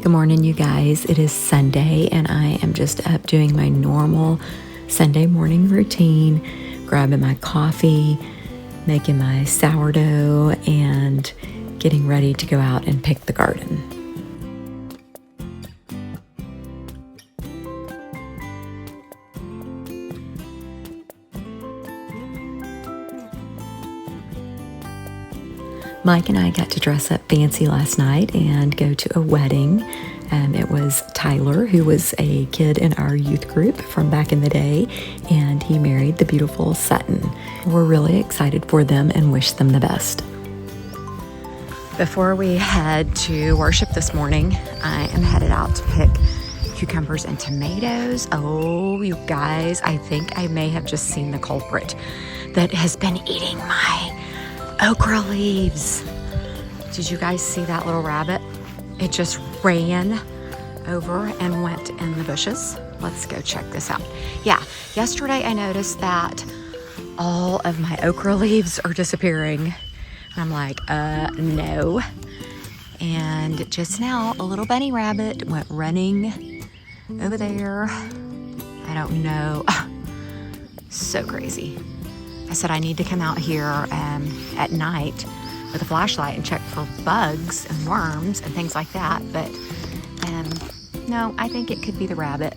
Good morning, you guys. It is Sunday and I am just up doing my normal Sunday morning routine, grabbing my coffee, making my sourdough, and getting ready to go out and pick the garden. Mike and I got to dress up fancy last night and go to a wedding. It was Tyler, who was a kid in our youth group from back in the day, and he married the beautiful Sutton. We're really excited for them and wish them the best. Before we head to worship this morning, I am headed out to pick cucumbers and tomatoes. Oh, you guys, I think I may have just seen the culprit that has been eating my okra leaves. Did you guys see that little rabbit? It just ran over and went in the bushes. Let's go check this out. Yeah, yesterday I noticed that all of my okra leaves are disappearing. I'm like, no. And just now, a little bunny rabbit went running over there. I don't know. So crazy. I said I need to come out here at night with a flashlight and check for bugs and worms and things like that, but no, I think it could be the rabbit.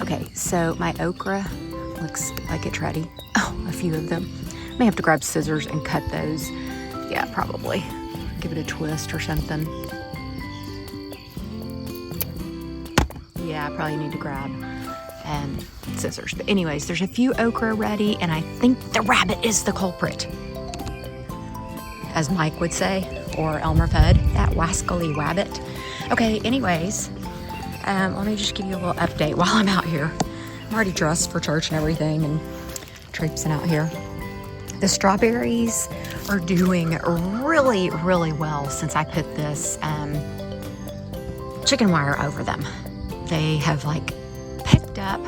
Okay, so my okra looks like it's ready. Oh, a few of them. May have to grab scissors and cut those. Yeah, probably. Give it a twist or something. Yeah, I probably need to grab scissors. But anyways, there's a few okra ready, and I think the rabbit is the culprit, as Mike would say, or Elmer Fudd, that wascally rabbit. Okay, anyways, let me just give you a little update while I'm out here. I'm already dressed for church and everything and traipsing out here. The strawberries are doing really, really well since I put this chicken wire over them. They have like picked up.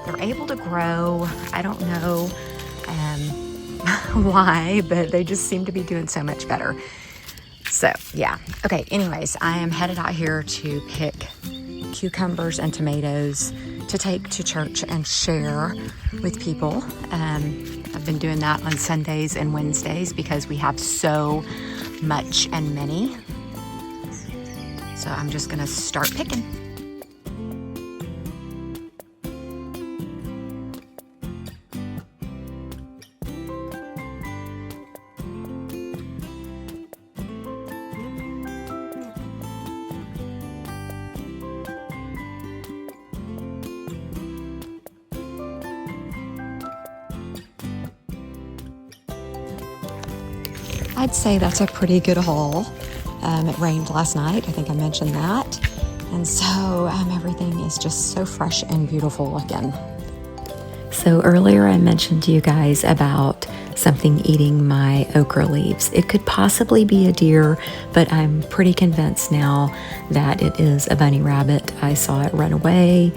They're able to grow. I don't know why, but they just seem to be doing so much better. So yeah. Okay, anyways, I am headed out here to pick cucumbers and tomatoes to take to church and share with people. I've been doing that on Sundays and Wednesdays because we have so much and many. So I'm just gonna start picking. I'd say that's a pretty good haul. It rained last night. I think I mentioned that. And so everything is just so fresh and beautiful looking. So earlier I mentioned to you guys about something eating my okra leaves. It could possibly be a deer, but I'm pretty convinced now that it is a bunny rabbit. I saw it run away.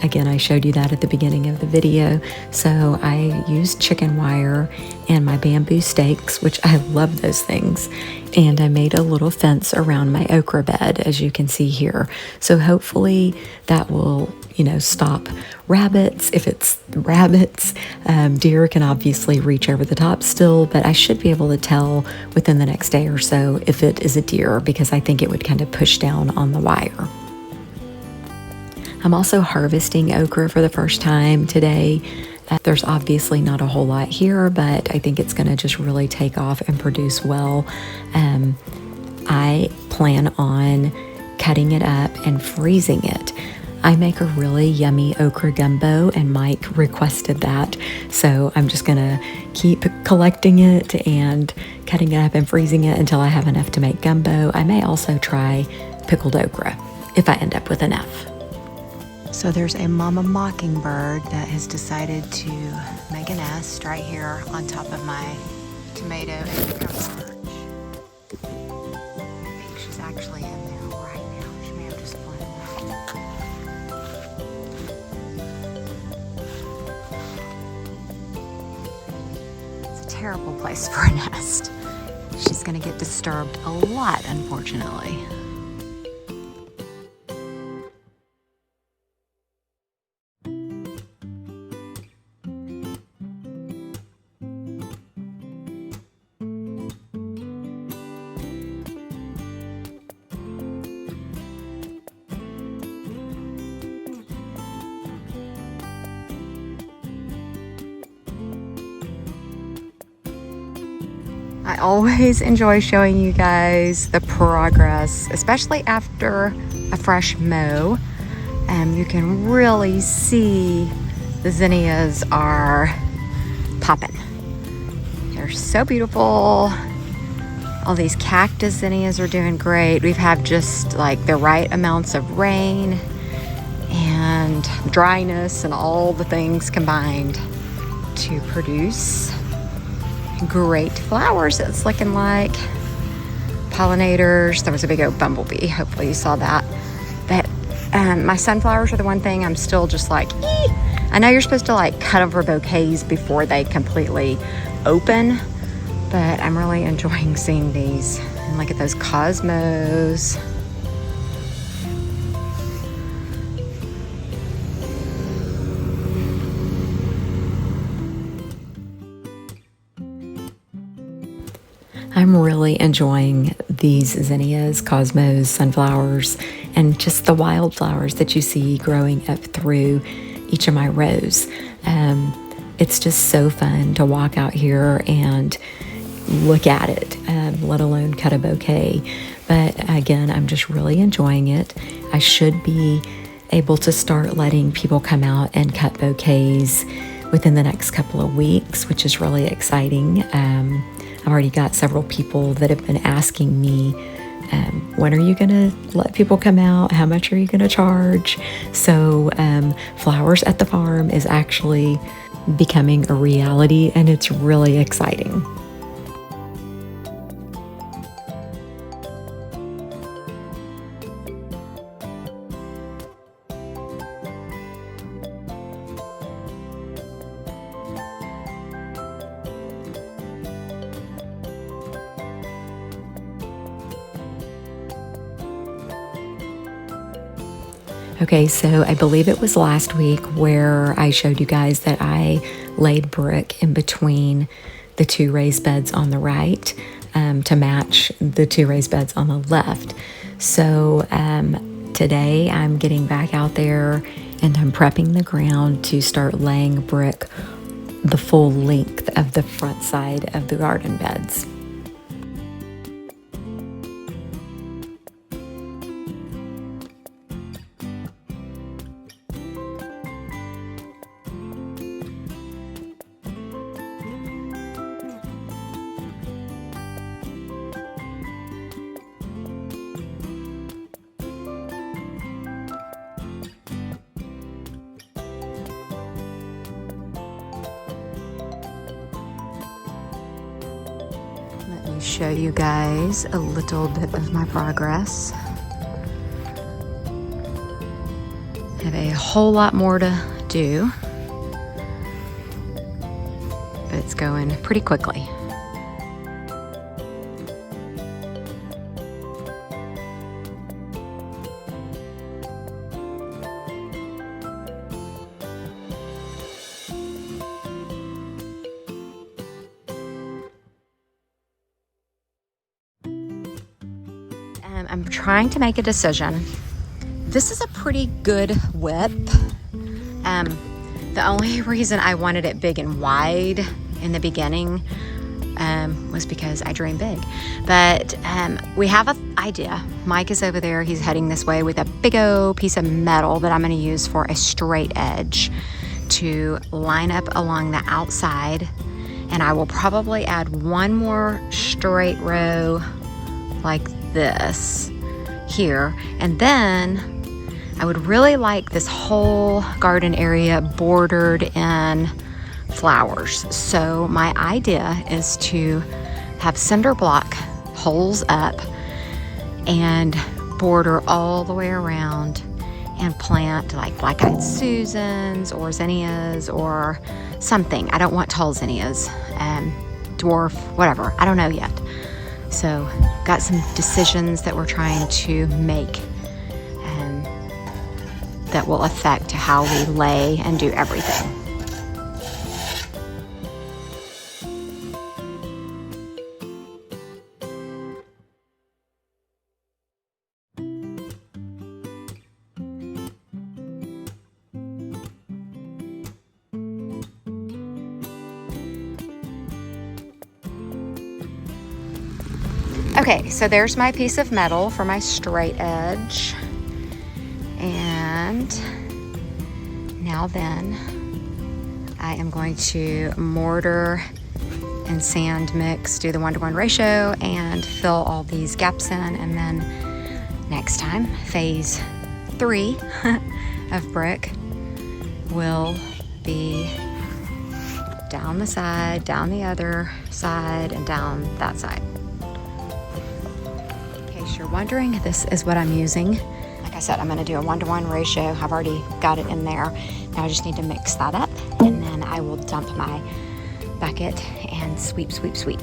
Again, I showed you that at the beginning of the video. So I used chicken wire and my bamboo stakes, which I love those things. And I made a little fence around my okra bed, as you can see here. So hopefully that will, stop rabbits. If it's rabbits, deer can obviously reach over the top still, but I should be able to tell within the next day or so if it is a deer, because I think it would kind of push down on the wire. I'm also harvesting okra for the first time today. There's obviously not a whole lot here, but I think it's going to just really take off and produce well. I plan on cutting it up and freezing it. I make a really yummy okra gumbo, and Mike requested that. So I'm just going to keep collecting it and cutting it up and freezing it until I have enough to make gumbo. I may also try pickled okra if I end up with enough. So there's a mama mockingbird that has decided to make a nest right here on top of my tomato and cucumber. I think she's actually in there right now. She may have just flown away. It's a terrible place for a nest. She's gonna get disturbed a lot, unfortunately. I always enjoy showing you guys the progress, especially after a fresh mow. You can really see the zinnias are popping. They're so beautiful. All these cactus zinnias are doing great. We've had just like the right amounts of rain and dryness and all the things combined to produce great flowers. It's looking like pollinators. There was a big oak bumblebee. Hopefully you saw that. But my sunflowers are the one thing I'm still just like, I know you're supposed to like cut over bouquets before they completely open, but I'm really enjoying seeing these. And look at those cosmos. I'm really enjoying these zinnias, cosmos, sunflowers, and just the wildflowers that you see growing up through each of my rows. It's just so fun to walk out here and look at it, let alone cut a bouquet. But again, I'm just really enjoying it. I should be able to start letting people come out and cut bouquets within the next couple of weeks, which is really exciting. I've already got several people that have been asking me, when are you going to let people come out? How much are you going to charge? So Flowers at the Farm is actually becoming a reality, and it's really exciting. Okay, so I believe it was last week where I showed you guys that I laid brick in between the two raised beds on the right to match the two raised beds on the left. So today I'm getting back out there and I'm prepping the ground to start laying brick the full length of the front side of the garden beds. Let me show you guys a little bit of my progress. I have a whole lot more to do, but it's going pretty quickly. I'm trying to make a decision. This is a pretty good width. The only reason I wanted it big and wide in the beginning was because I dream big. But we have an idea. Mike is over there. He's heading this way with a big old piece of metal that I'm going to use for a straight edge to line up along the outside. And I will probably add one more straight row like this here, and then I would really like this whole garden area bordered in flowers. So my idea is to have cinder block holes up and border all the way around and plant like black-eyed Susans or zinnias or something. I don't want tall zinnias, dwarf, whatever. I don't know yet. So got some decisions that we're trying to make that will affect how we lay and do everything. Okay, so there's my piece of metal for my straight edge. And now then, I am going to mortar and sand mix, do the 1-to-1 ratio, and fill all these gaps in. And then next time, phase 3 of brick will be down the side, down the other side, and down that side. In case you're wondering, this is what I'm using. Like I said, I'm going to do a 1-to-1 ratio. I've already got it in there. Now I just need to mix that up, and then I will dump my bucket and sweep, sweep, sweep.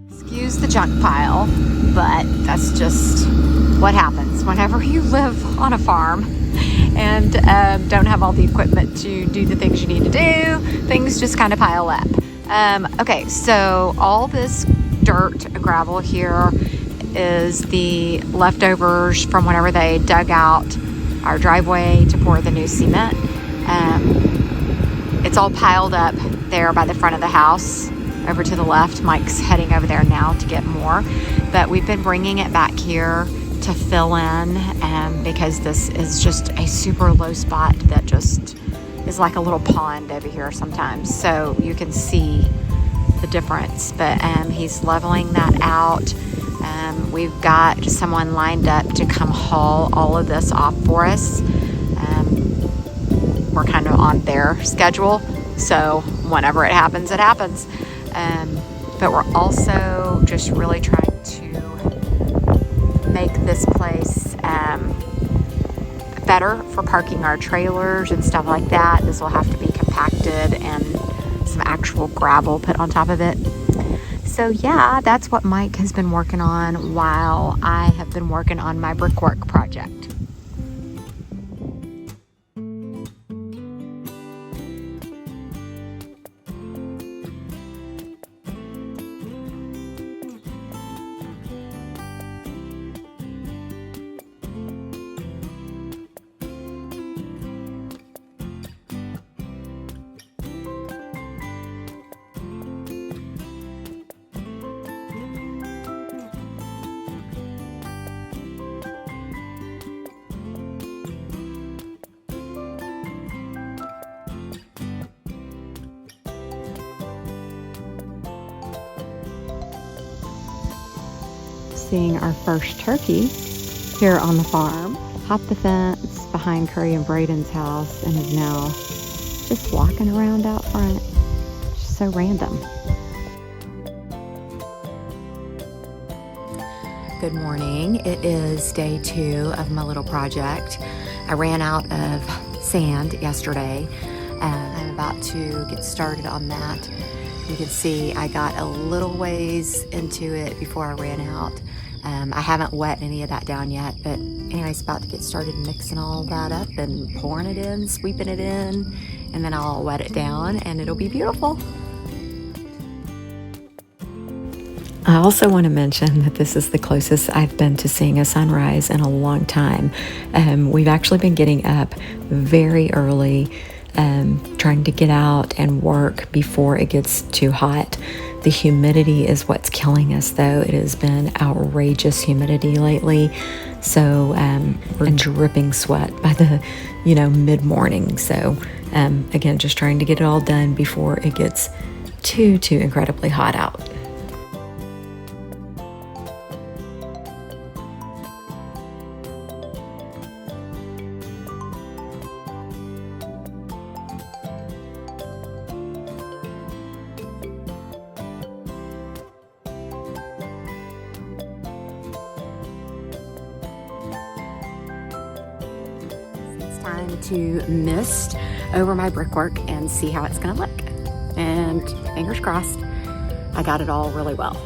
Excuse the junk pile, but that's just what happens whenever you live on a farm and don't have all the equipment to do the things you need to do. Things just kind of pile up. Okay, so all this dirt, gravel here is the leftovers from whenever they dug out our driveway to pour the new cement. It's all piled up there by the front of the house. Over to the left, Mike's heading over there now to get more, but we've been bringing it back here to fill in because this is just a super low spot that just is like a little pond over here sometimes, so you can see the difference. But he's leveling that out. We've got someone lined up to come haul all of this off for us. We're kind of on their schedule, so whenever it happens, it happens. But we're also just really trying to make this place better for parking our trailers and stuff like that. This will have to be compacted and some actual gravel put on top of it. So yeah, that's what Mike has been working on while I have been working on my brickwork project. Seeing our first turkey here on the farm. Hopped the fence behind Curry and Braden's house and is now just walking around out front. Just so random. Good morning. It is day 2 of my little project. I ran out of sand yesterday and I'm about to get started on that. You can see I got a little ways into it before I ran out. I haven't wet any of that down yet, but anyways, about to get started mixing all that up and pouring it in, sweeping it in, and then I'll wet it down and it'll be beautiful. I also want to mention that this is the closest I've been to seeing a sunrise in a long time. We've actually been getting up very early, trying to get out and work before it gets too hot. The humidity is what's killing us, though. It has been outrageous humidity lately. So we're dripping sweat by the, mid-morning. So again, just trying to get it all done before it gets too incredibly hot out. Time to mist over my brickwork and see how it's gonna look. And fingers crossed, I got it all really well.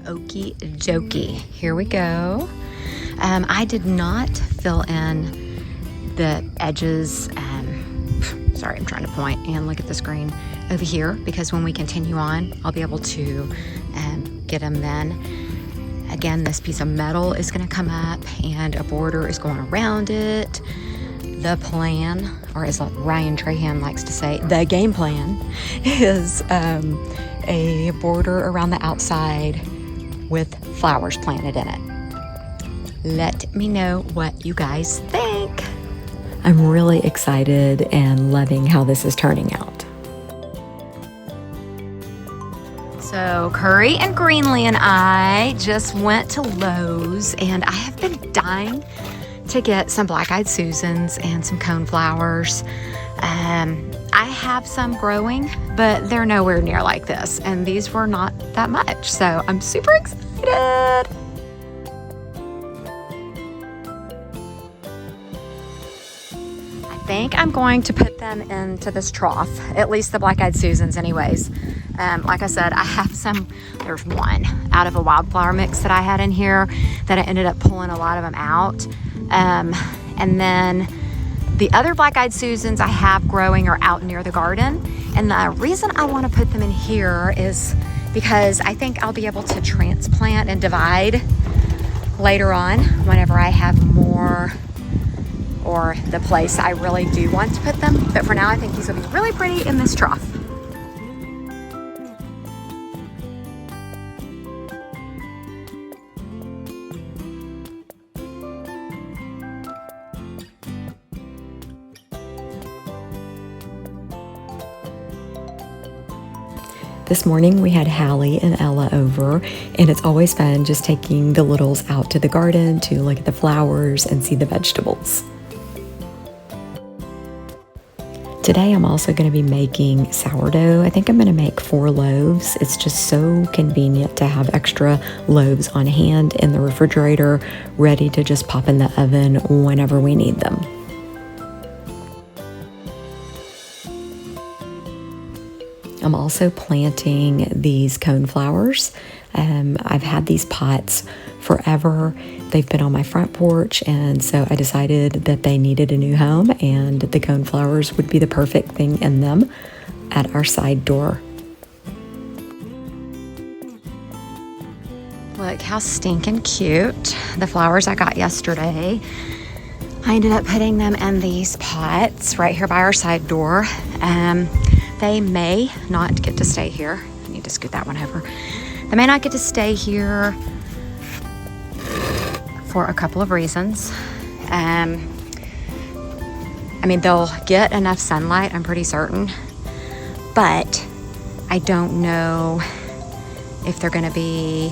Okie dokie, here we go. I did not fill in the edges. Sorry, I'm trying to point and look at the screen over here, because when we continue on, I'll be able to get them then. Again, this piece of metal is going to come up and a border is going around it. The plan, or as Ryan Trahan likes to say, the game plan is a border around the outside with flowers planted in it. Let me know what you guys think. I'm really excited and loving how this is turning out. So Curry and Greenlee and I just went to Lowe's, and I have been dying to get some black-eyed Susans and some coneflowers. I have some growing, but they're nowhere near like this, and these were not that much, so I'm super excited. I think I'm going to put them into this trough, at least the black-eyed Susans anyways. Like I said, I have some, there's one out of a wildflower mix that I had in here that I ended up pulling a lot of them out. And then the other black-eyed Susans I have growing are out near the garden. And the reason I want to put them in here is because I think I'll be able to transplant and divide later on whenever I have more, or the place I really do want to put them. But for now, I think these will be really pretty in this trough. This morning we had Hallie and Ella over, and it's always fun just taking the littles out to the garden to look at the flowers and see the vegetables. Today I'm also going to be making sourdough. I think I'm going to make 4 loaves. It's just so convenient to have extra loaves on hand in the refrigerator, ready to just pop in the oven whenever we need them. I'm also planting these coneflowers. I've had these pots forever. They've been on my front porch, and so I decided that they needed a new home, and the coneflowers would be the perfect thing in them at our side door. Look how stinking cute. The flowers I got yesterday, I ended up putting them in these pots right here by our side door. They may not get to stay here. I need to scoot that one over. They may not get to stay here for a couple of reasons. I mean, they'll get enough sunlight, I'm pretty certain, but I don't know if they're gonna be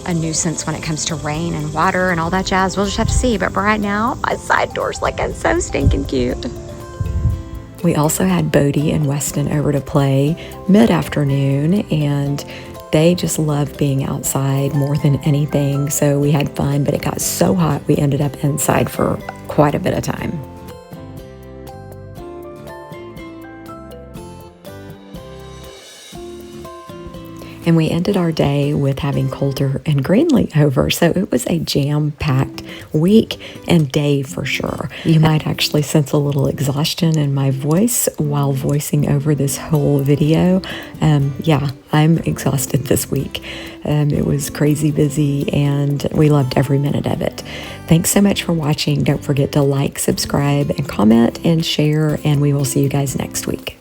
a nuisance when it comes to rain and water and all that jazz. We'll just have to see. But right now, my side door's looking so stinking cute. We also had Bodie and Weston over to play mid-afternoon, and they just love being outside more than anything. So we had fun, but it got so hot we ended up inside for quite a bit of time. And we ended our day with having Coulter and Greenlee over. So it was a jam-packed week and day for sure. You might actually sense a little exhaustion in my voice while voicing over this whole video. Yeah, I'm exhausted this week. It was crazy busy, and we loved every minute of it. Thanks so much for watching. Don't forget to like, subscribe, and comment and share, and we will see you guys next week.